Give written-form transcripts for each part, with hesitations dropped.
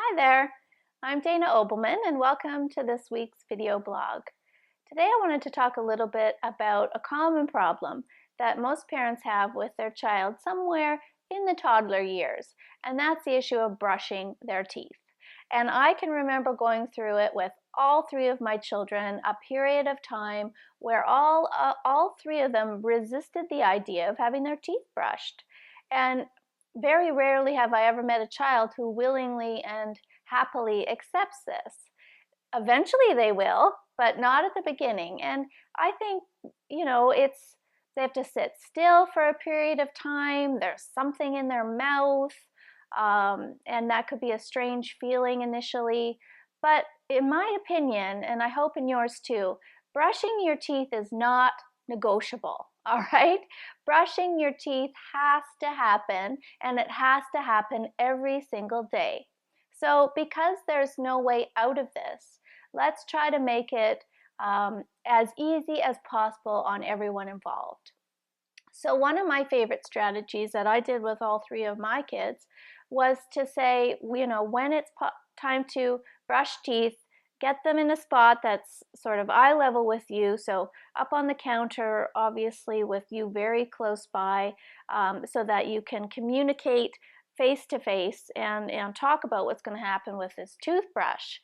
Hi there, I'm Dana Obelman and welcome to this week's video blog. Today I wanted to talk a little bit about a common problem that most parents have with their child somewhere in the toddler years, and that's the issue of brushing their teeth. And I can remember going through it with all three of my children, a period of time where all three of them resisted the idea of having their teeth brushed. And very rarely have I ever met a child who willingly and happily accepts this. Eventually they will, but not at the beginning. And I think, they have to sit still for a period of time. There's something in their mouth, and that could be a strange feeling initially. But in my opinion, and I hope in yours too, brushing your teeth is not negotiable. All right? Brushing your teeth has to happen, and it has to happen every single day. So because there's no way out of this, let's try to make it as easy as possible on everyone involved. So one of my favorite strategies that I did with all three of my kids was to say, when it's time to brush teeth, get them in a spot that's sort of eye level with you, so up on the counter, obviously with you very close by, so that you can communicate face to face and talk about what's going to happen with this toothbrush.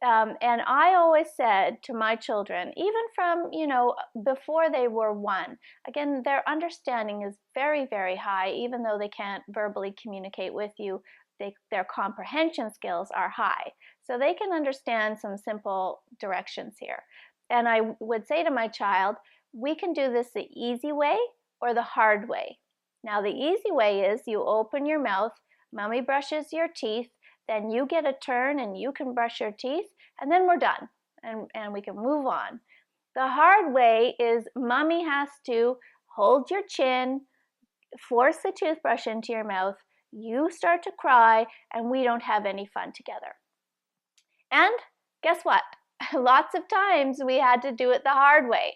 And I always said to my children, even from, before they were one, again, their understanding is very, very high, even though they can't verbally communicate with you, their comprehension skills are high. So they can understand some simple directions here. And I would say to my child, we can do this the easy way or the hard way. Now, the easy way is you open your mouth, mommy brushes your teeth, then you get a turn and you can brush your teeth, and then we're done, and we can move on. The hard way is mommy has to hold your chin, force the toothbrush into your mouth, you start to cry, and we don't have any fun together. And guess what? Lots of times we had to do it the hard way.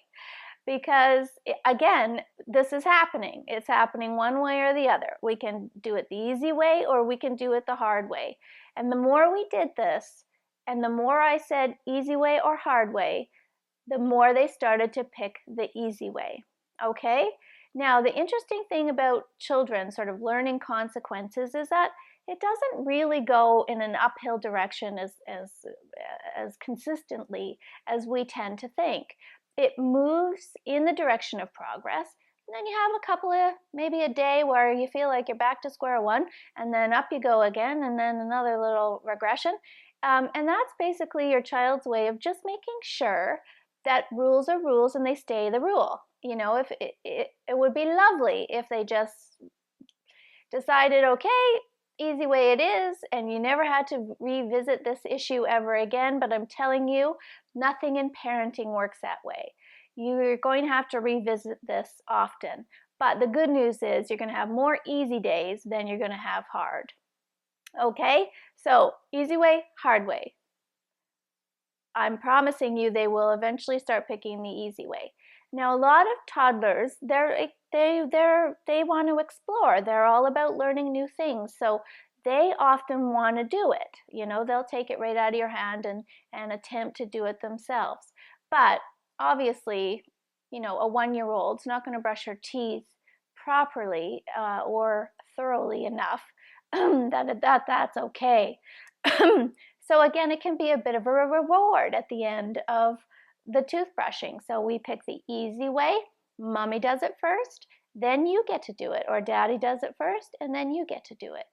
Because again, this is happening. It's happening one way or the other. We can do it the easy way or we can do it the hard way. And the more we did this, and the more I said easy way or hard way, the more they started to pick the easy way. Okay? Now, the interesting thing about children sort of learning consequences is that it doesn't really go in an uphill direction as consistently as we tend to think. It moves in the direction of progress, and then you have a couple of, maybe a day where you feel like you're back to square one, and then up you go again, and then another little regression. And that's basically your child's way of just making sure that rules are rules and they stay the rule. If it would be lovely if they just decided, okay, easy way it is, and you never had to revisit this issue ever again. But I'm telling you, nothing in parenting works that way. You're going to have to revisit this often. But the good news is you're going to have more easy days than you're going to have hard. Okay? So easy way, hard way. I'm promising you they will eventually start picking the easy way. Now, a lot of toddlers, they want to explore. They're all about learning new things. So they often want to do it. They'll take it right out of your hand and attempt to do it themselves. But obviously, a one-year-old's not going to brush her teeth properly or thoroughly enough that's okay. So again, it can be a bit of a reward at the end of the toothbrushing. So we pick the easy way. Mommy does it first, then you get to do it, or daddy does it first, and then you get to do it.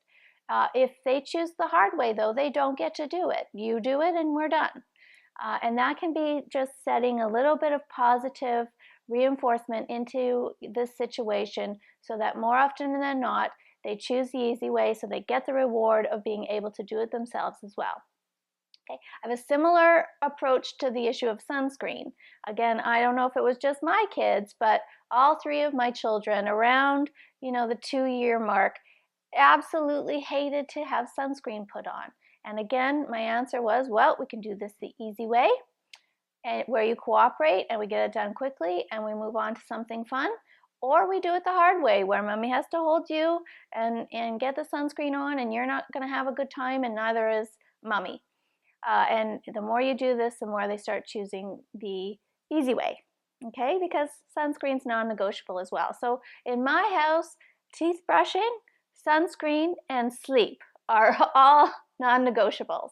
If they choose the hard way, though, they don't get to do it. You do it, and we're done. And that can be just setting a little bit of positive reinforcement into this situation so that more often than not, they choose the easy way so they get the reward of being able to do it themselves as well. Okay. I have a similar approach to the issue of sunscreen. Again, I don't know if it was just my kids, but all three of my children around, the 2-year mark absolutely hated to have sunscreen put on. And again, my answer was, well, we can do this the easy way, and where you cooperate and we get it done quickly and we move on to something fun. Or we do it the hard way, where mommy has to hold you and get the sunscreen on, and you're not going to have a good time, and neither is mommy. And the more you do this, the more they start choosing the easy way, okay? Because sunscreen's non-negotiable as well. So in my house, teeth brushing, sunscreen, and sleep are all non-negotiables.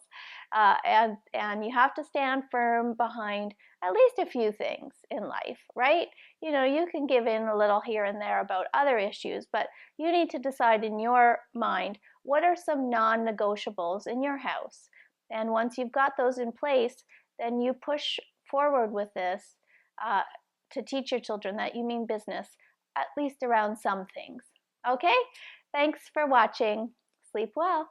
And you have to stand firm behind at least a few things in life, right? You know, you can give in a little here and there about other issues, but you need to decide in your mind, what are some non-negotiables in your house? And once you've got those in place, then you push forward with this to teach your children that you mean business, at least around some things. Okay? Thanks for watching. Sleep well.